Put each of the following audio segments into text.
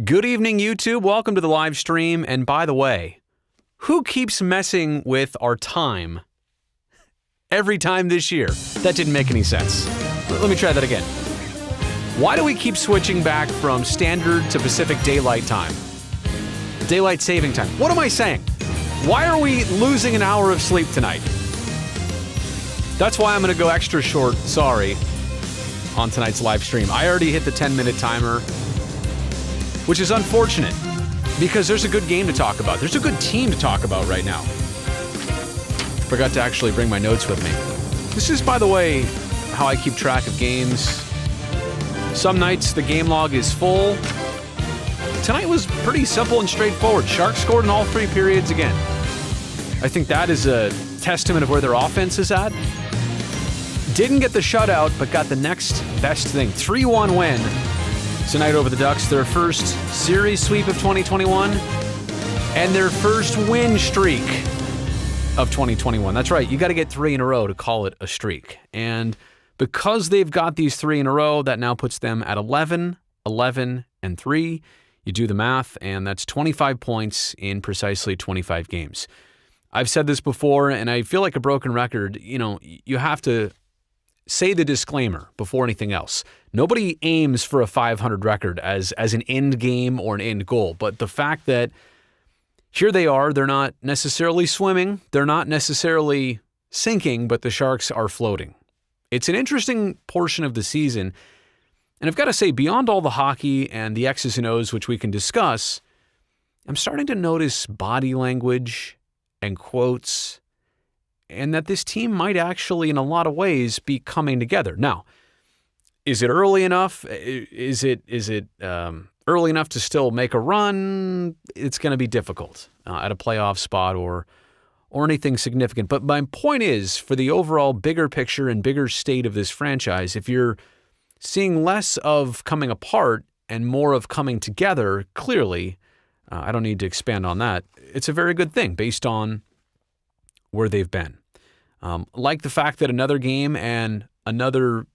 Good evening, YouTube. Welcome to the live stream. And by the way, who keeps messing with our time every time this year? That didn't make any sense. Let me try that again. Why do we keep switching back from standard to Pacific Daylight Time? Daylight saving time. What am I saying? Why are we losing an hour of sleep tonight? That's why I'm going to go extra short, sorry, on tonight's live stream. I already hit the 10-minute timer, which is unfortunate because there's a good game to talk about. There's a good team to talk about right now. Forgot to actually bring my notes with me. This is, by the way, how I keep track of games. Some nights the game log is full. Tonight was pretty simple and straightforward. Sharks scored in all three periods again. I think that is a testament of where their offense is at. Didn't get the shutout, but got the next best thing. 3-1 win tonight over the Ducks, their first series sweep of 2021 and their first win streak of 2021. That's right, you got to get three in a row to call it a streak. And because they've got these three in a row, that now puts them at 11, 11, and 3. You do the math, and that's 25 points in precisely 25 games. I've said this before, and I feel like a broken record. You know, you have to say the disclaimer before anything else. Nobody aims for a 500 record as an end game or an end goal, but the fact that here they are, they're not necessarily swimming, they're not necessarily sinking, but the Sharks are floating. It's an interesting portion of the season, and I've got to say, beyond all the hockey and the X's and O's, which we can discuss, I'm starting to notice body language and quotes, and that this team might actually, in a lot of ways, be coming together. Now, is it early enough? Is it early enough to still make a run? It's going to be difficult at a playoff spot or anything significant. But my point is, for the overall bigger picture and bigger state of this franchise, if you're seeing less of coming apart and more of coming together, clearly, I don't need to expand on that. It's a very good thing based on where they've been. Like the fact that another game and another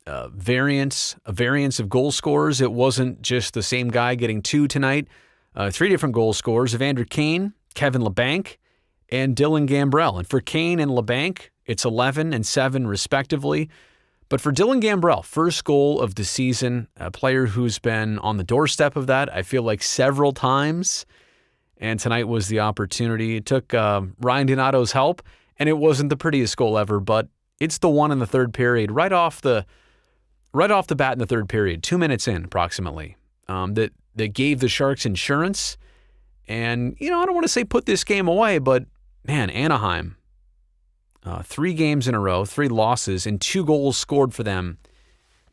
variance of goal scorers. It wasn't just the same guy getting two tonight. Three different goal scorers: Evander Kane, Kevin Labanc, and Dylan Gambrell. And for Kane and Labanc, it's 11 and 7 respectively. But for Dylan Gambrell, first goal of the season, a player who's been on the doorstep of that, I feel like several times. And tonight was the opportunity. It took Ryan Donato's help, and it wasn't the prettiest goal ever, but it's the one in the third period, right off the bat in the third period, 2 minutes in approximately, that gave the Sharks insurance. And, I don't want to say put this game away, but man, Anaheim, 3 games in a row, 3 losses, and 2 goals scored for them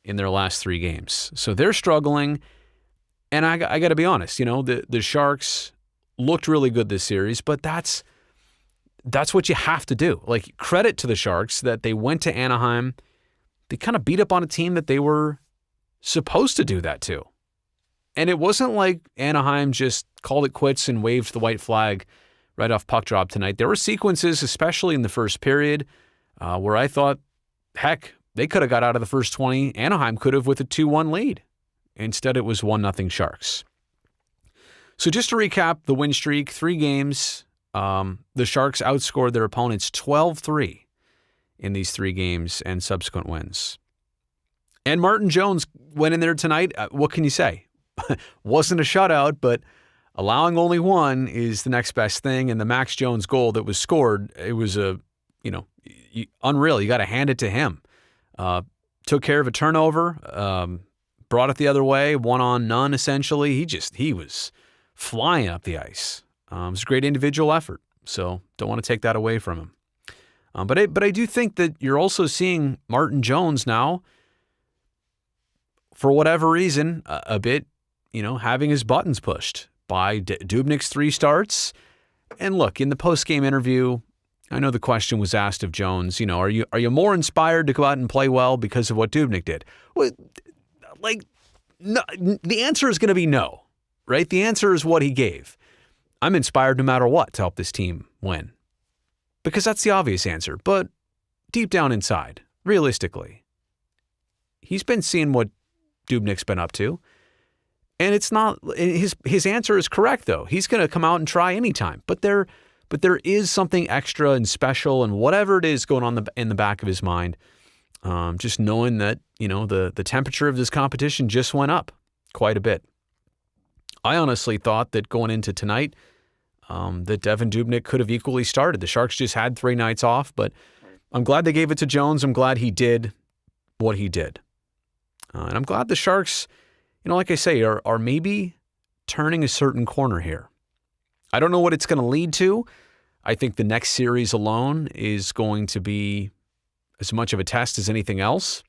in their last 3 games. So they're struggling, and I got to be honest, the Sharks looked really good this series, but that's what you have to do. Like, credit to the Sharks that they went to Anaheim. They kind of beat up on a team that they were supposed to do that to. And it wasn't like Anaheim just called it quits and waved the white flag right off puck drop tonight. There were sequences, especially in the first period, where I thought, heck, they could have got out of the first 20. Anaheim could have with a 2-1 lead. Instead, it was 1-0 Sharks. So just to recap the win streak, 3 games. The Sharks outscored their opponents 12-3 in these 3 games and subsequent wins. And Martin Jones went in there tonight. What can you say? Wasn't a shutout, but allowing only 1 is the next best thing. And the Max Jones goal that was scored, it was unreal. You got to hand it to him. Took care of a turnover, brought it the other way, 1-on-none essentially. He was flying up the ice. It was a great individual effort, so don't want to take that away from him. But I do think that you're also seeing Martin Jones now, for whatever reason, a bit, having his buttons pushed by Dubnyk's 3 starts. And look, in the post-game interview, I know the question was asked of Jones, are you more inspired to go out and play well because of what Dubnyk did? Well, no, the answer is going to be no, right? The answer is what he gave. I'm inspired no matter what to help this team win. Because that's the obvious answer. But deep down inside, realistically, he's been seeing what Dubnyk's been up to. And it's not his answer is correct though. He's going to come out and try anytime. But there is something extra and special and whatever it is going on in the back of his mind. Just knowing that, the temperature of this competition just went up quite a bit. I honestly thought that going into tonight, that Devin Dubnyk could have equally started. The Sharks just had 3 nights off, but I'm glad they gave it to Jones. I'm glad he did what he did. And I'm glad the Sharks, like I say, are maybe turning a certain corner here. I don't know what it's going to lead to. I think the next series alone is going to be as much of a test as anything else.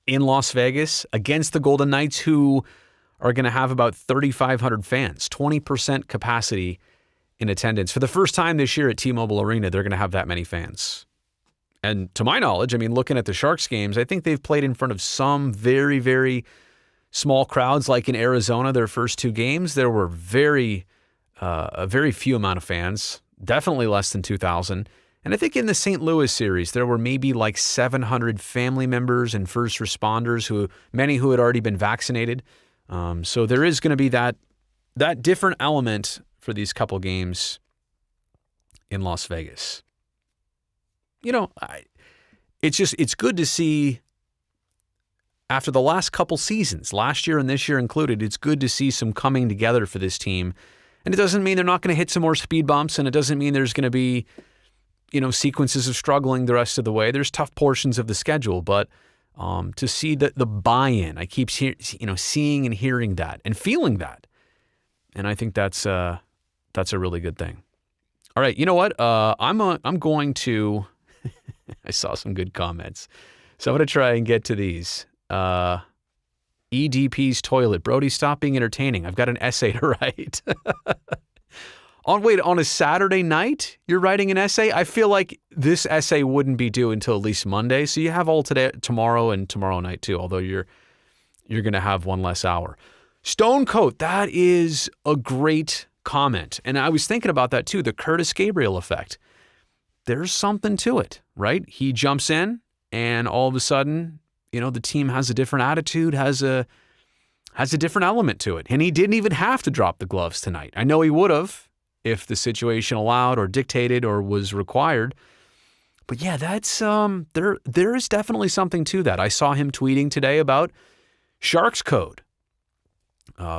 In Las Vegas against the Golden Knights, who are going to have about 3,500 fans, 20% capacity in attendance. For the first time this year at T-Mobile Arena, they're going to have that many fans. And to my knowledge, looking at the Sharks games, I think they've played in front of some very, very small crowds, like in Arizona, their first 2 games. There were a very few amount of fans, definitely less than 2,000. And I think in the St. Louis series, there were maybe like 700 family members and first responders, many who had already been vaccinated. So there is going to be that different element for these couple games in Las Vegas. It's good to see after the last couple seasons, last year and this year included, it's good to see some coming together for this team. And it doesn't mean they're not going to hit some more speed bumps, and it doesn't mean there's going to be, sequences of struggling the rest of the way. There's tough portions of the schedule, but to see the buy-in, I keep seeing and hearing that and feeling that, and I think that's a really good thing. All right, you know what? I'm going to. I saw some good comments, so I'm going to try and get to these. EDP's toilet. Brody, stop being entertaining. I've got an essay to write. On a Saturday night, you're writing an essay? I feel like this essay wouldn't be due until at least Monday. So you have all today, tomorrow, and tomorrow night too, although you're going to have one less hour. Stonecoat, that is a great comment. And I was thinking about that too, the Curtis Gabriel effect. There's something to it, right? He jumps in and all of a sudden, the team has a different attitude, has a different element to it. And he didn't even have to drop the gloves tonight. I know he would have if the situation allowed or dictated or was required. But yeah, that's there is definitely something to that. I saw him tweeting today about Sharks Code,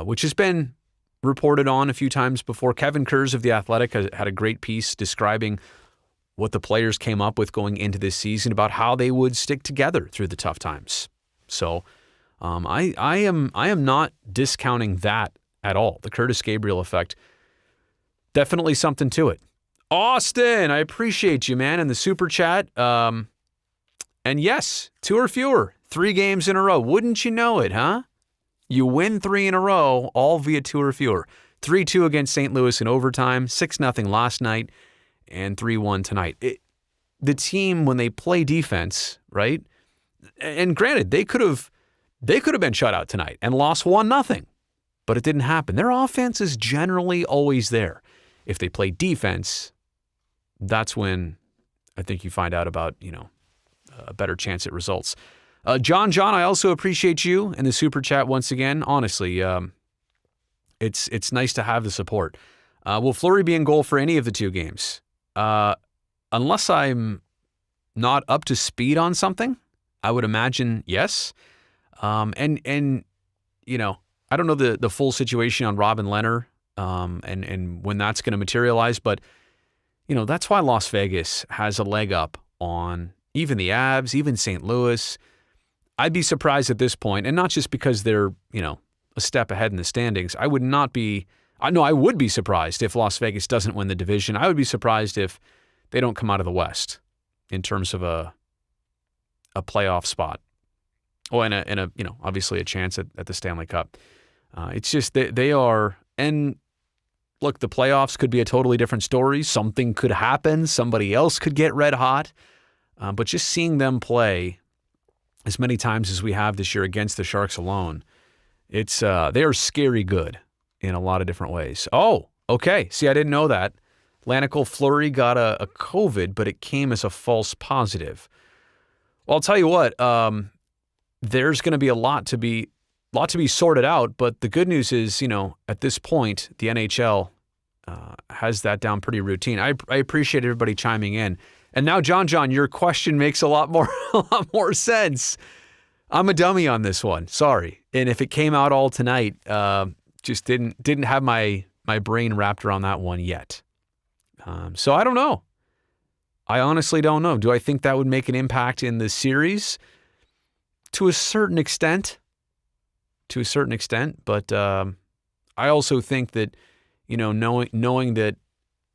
which has been reported on a few times before. Kevin Kurz of The Athletic had a great piece describing what the players came up with going into this season about how they would stick together through the tough times. So I am not discounting that at all. The Curtis Gabriel effect, definitely something to it. Austin, I appreciate you, man, in the super chat. And yes, 2 or fewer, 3 games in a row. Wouldn't you know it, huh? You win 3 in a row, all via 2 or fewer. 3-2 against St. Louis in overtime, 6-0 last night, and 3-1 tonight. The team, when they play defense, right? And granted, they could have been shut out tonight and lost 1-0, but it didn't happen. Their offense is generally always there. If they play defense, that's when I think you find out about, a better chance at results. John, I also appreciate you in the super chat once again. Honestly, it's nice to have the support. Will Fleury be in goal for any of the 2 games? Unless I'm not up to speed on something, I would imagine yes. I don't know the full situation on Robin Lehner, and when that's going to materialize, but that's why Las Vegas has a leg up on even the Avs, even St. Louis. I'd be surprised at this point, and not just because they're, a step ahead in the standings. I would be surprised if Las Vegas doesn't win the division. I would be surprised if they don't come out of the West in terms of a playoff spot. Oh, and a obviously a chance at the Stanley Cup. It's just they are, and look, the playoffs could be a totally different story. Something could happen. Somebody else could get red hot. But just seeing them play as many times as we have this year against the Sharks alone, they are scary good in a lot of different ways. Oh, okay. See, I didn't know that. Lanical Fleury got a COVID, but it came as a false positive. Well, I'll tell you what, there's going to be a lot to be lot to be sorted out, but the good news is, at this point, the NHL has that down pretty routine. I appreciate everybody chiming in. And now, John, your question makes a lot more sense. I'm a dummy on this one. Sorry. And if it came out all tonight, just didn't have my brain wrapped around that one yet. So I don't know. I honestly don't know. Do I think that would make an impact in the series? To a certain extent. But I also think that, knowing that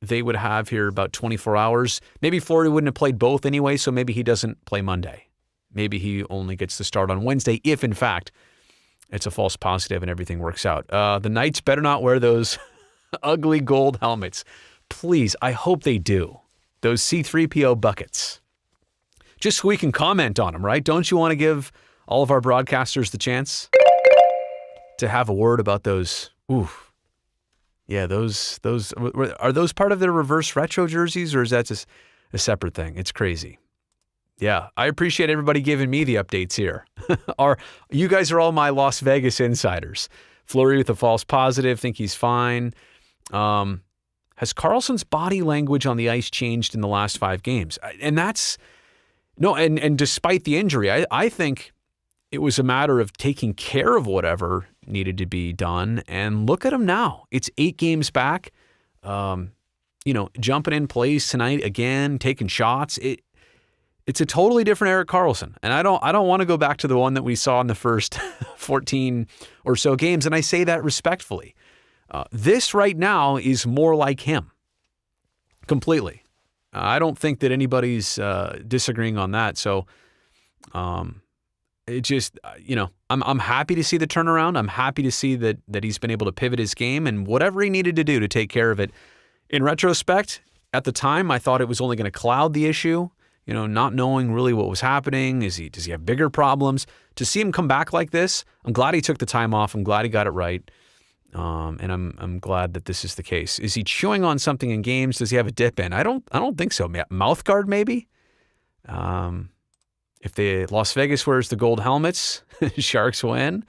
they would have here about 24 hours, maybe Fleury wouldn't have played both anyway, so maybe he doesn't play Monday. Maybe he only gets to start on Wednesday if, in fact, it's a false positive and everything works out. The Knights better not wear those ugly gold helmets. Please, I hope they do. Those C-3PO buckets. Just so we can comment on them, right? Don't you want to give all of our broadcasters the chance to have a word about those? Ooh. Yeah, those are those part of their reverse retro jerseys, or is that just a separate thing? It's crazy. Yeah, I appreciate everybody giving me the updates here. You guys are all my Las Vegas insiders. Fleury with a false positive, think he's fine. Has Karlsson's body language on the ice changed in the last 5 games? And that's no, and despite the injury, I think it was a matter of taking care of whatever needed to be done. And look at him now. It's 8 games back. Jumping in plays tonight again, taking shots. It's a totally different Erik Karlsson. And I don't want to go back to the one that we saw in the first 14 or so games. And I say that respectfully. This right now is more like him. Completely. I don't think that anybody's disagreeing on that. So it just, I'm happy to see the turnaround. I'm happy to see that he's been able to pivot his game and whatever he needed to do to take care of it. In retrospect, at the time, I thought it was only going to cloud the issue. Not knowing really what was happening. Does he have bigger problems? To see him come back like this, I'm glad he took the time off. I'm glad he got it right. And I'm glad that this is the case. Is he chewing on something in games? Does he have a dip in? I don't think so. Mouth guard maybe? If the Las Vegas wears the gold helmets, Sharks win.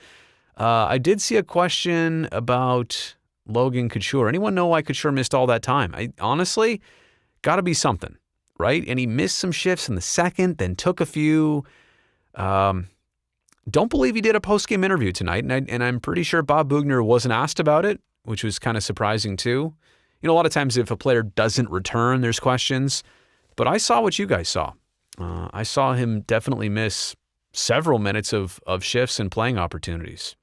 I did see a question about Logan Couture. Anyone know why Couture missed all that time? Honestly, got to be something. Right? And he missed some shifts in the second, then took a few. Don't believe he did a post-game interview tonight, and I'm pretty sure Bob Boughner wasn't asked about it, which was kind of surprising too. A lot of times if a player doesn't return, there's questions. But I saw what you guys saw. I saw him definitely miss several minutes of shifts and playing opportunities.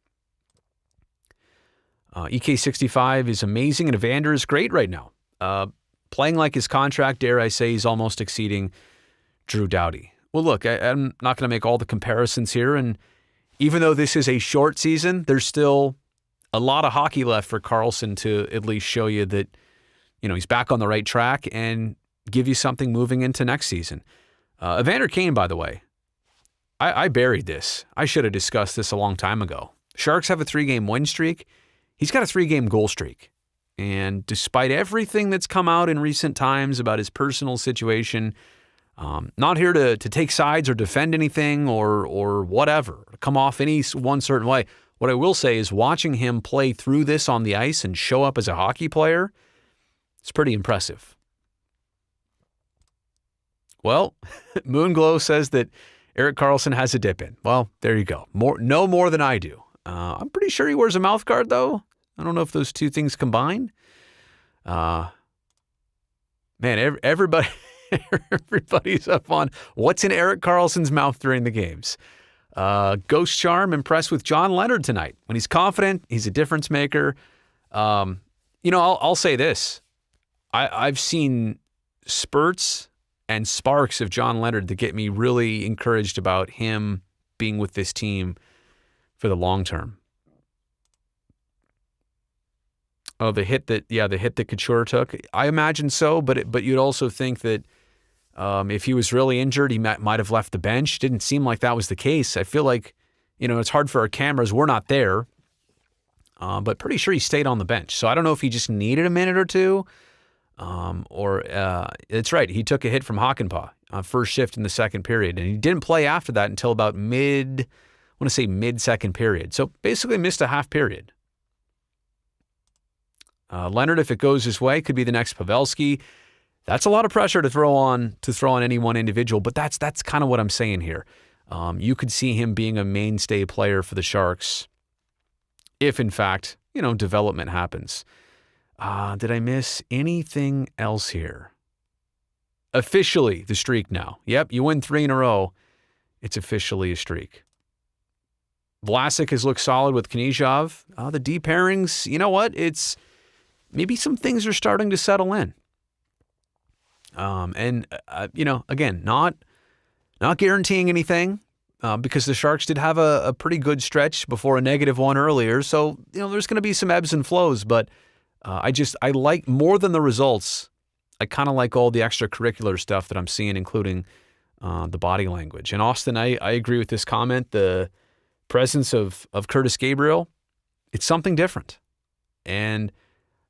EK65 is amazing, and Evander is great right now. Playing like his contract, dare I say, he's almost exceeding Drew Doughty. Well, look, I'm not going to make all the comparisons here, and even though this is a short season, there's still a lot of hockey left for Karlsson to at least show you that, he's back on the right track and give you something moving into next season. Evander Kane, by the way, I buried this. I should have discussed this a long time ago. Sharks have a 3-game win streak. He's got a 3-game goal streak. And despite everything that's come out in recent times about his personal situation, not here to take sides or defend anything or whatever, come off any one certain way. What I will say is watching him play through this on the ice and show up as a hockey player, it's pretty impressive. Well, Moonglow says that Erik Karlsson has a dip in. Well, there you go. No more than I do. I'm pretty sure he wears a mouth guard, though. I don't know if those two things combine. Man, everybody's up on what's in Erik Karlsson's mouth during the games. Ghost Charm, impressed with John Leonard tonight. When he's confident, he's a difference maker. I'll say this. I've seen spurts and sparks of John Leonard that get me really encouraged about him being with this team for the long term. Oh, the hit that Couture took. I imagine so, but you'd also think that if he was really injured, he might have left the bench. Didn't seem like that was the case. I feel like, it's hard for our cameras. We're not there, but pretty sure he stayed on the bench. So I don't know if he just needed a minute or two, or it's right. He took a hit from Hakanpää first shift in the second period, and he didn't play after that until about want to say mid-second period. So basically missed a half period. Leonard, if it goes his way, could be the next Pavelski. That's a lot of pressure to throw on any one individual, but that's kind of what I'm saying here. You could see him being a mainstay player for the Sharks if, in fact, development happens. Did I miss anything else here? Officially, the streak now. Yep, you win 3 in a row. It's officially a streak. Vlasic has looked solid with Knyzhov. The D pairings, you know what? It's maybe some things are starting to settle in. Again, not guaranteeing anything because the Sharks did have a pretty good stretch before a -1 earlier. So, there's going to be some ebbs and flows, but I like more than the results. I kind of like all the extracurricular stuff that I'm seeing, including the body language. And Austin, I agree with this comment. The presence of Curtis Gabriel, it's something different. And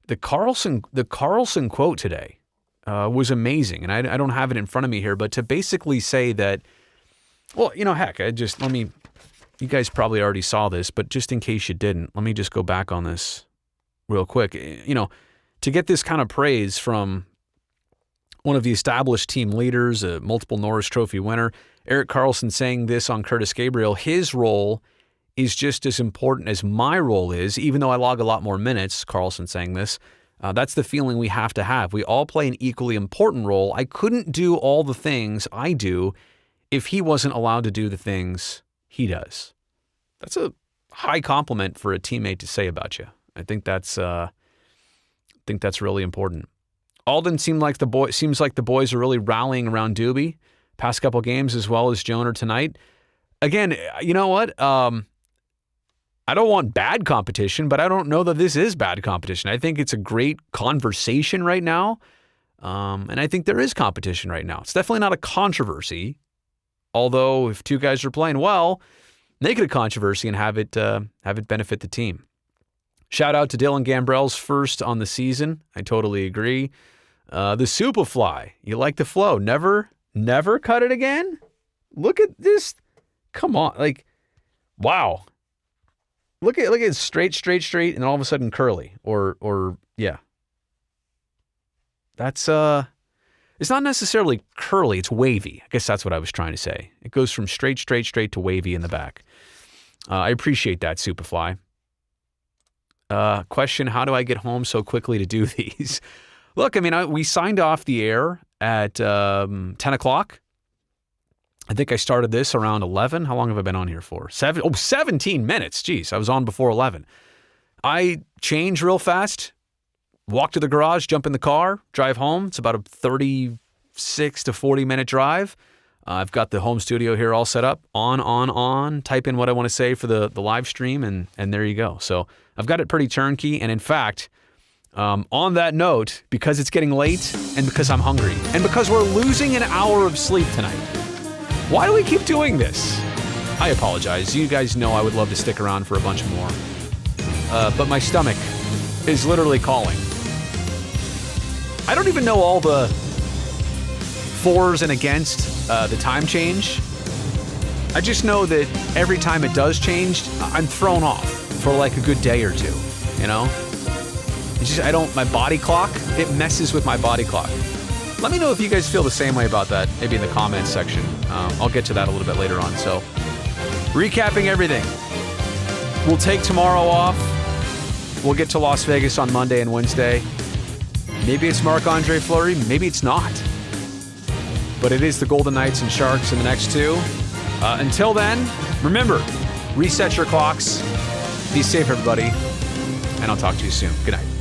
the Carlson quote today was amazing. And I don't have it in front of me here, but to basically say that, well, heck, you guys probably already saw this, but just in case you didn't, let me just go back on this real quick. To get this kind of praise from one of the established team leaders, a multiple Norris Trophy winner, Erik Karlsson saying this on Curtis Gabriel, his role is just as important as my role is, even though I log a lot more minutes, Karlsson saying this. That's the feeling we have to have. We all play an equally important role. I couldn't do all the things I do if he wasn't allowed to do the things he does. That's a high compliment for a teammate to say about you. I think that's really important. Alden seems like the boys are really rallying around Doobie past couple games as well as Joner tonight. Again, you know what? I don't want bad competition, but I don't know that this is bad competition. I think it's a great conversation right now, and I think there is competition right now. It's definitely not a controversy, although if two guys are playing well, make it a controversy and have it benefit the team. Shout out to Dylan Gambrell's first on the season. I totally agree. The Superfly, you like the flow. Never cut it again? Look at this. Come on. Wow. Look at straight, and all of a sudden curly. Or yeah. That's, it's not necessarily curly, it's wavy. I guess that's what I was trying to say. It goes from straight to wavy in the back. I appreciate that, Superfly. Question, how do I get home so quickly to do these? Look, we signed off the air at 10 o'clock. I think I started this around 11. How long have I been on here for? 17 minutes. Jeez, I was on before 11. I change real fast, walk to the garage, jump in the car, drive home. It's about a 36 to 40-minute drive. I've got the home studio here all set up. On. Type in what I want to say for the live stream, and there you go. So I've got it pretty turnkey. And in fact, on that note, because it's getting late and because I'm hungry and because we're losing an hour of sleep tonight, why do we keep doing this? I apologize. You guys know I would love to stick around for a bunch more. But my stomach is literally calling. I don't even know all the fors and against the time change. I just know that every time it does change, I'm thrown off for like a good day or two, It's just, my body clock, it messes with my body clock. Let me know if you guys feel the same way about that, maybe in the comments section. I'll get to that a little bit later on. So, recapping everything. We'll take tomorrow off. We'll get to Las Vegas on Monday and Wednesday. Maybe it's Marc-Andre Fleury, maybe it's not. But it is the Golden Knights and Sharks in the next two. Until then, remember, reset your clocks. Be safe, everybody. And I'll talk to you soon. Good night.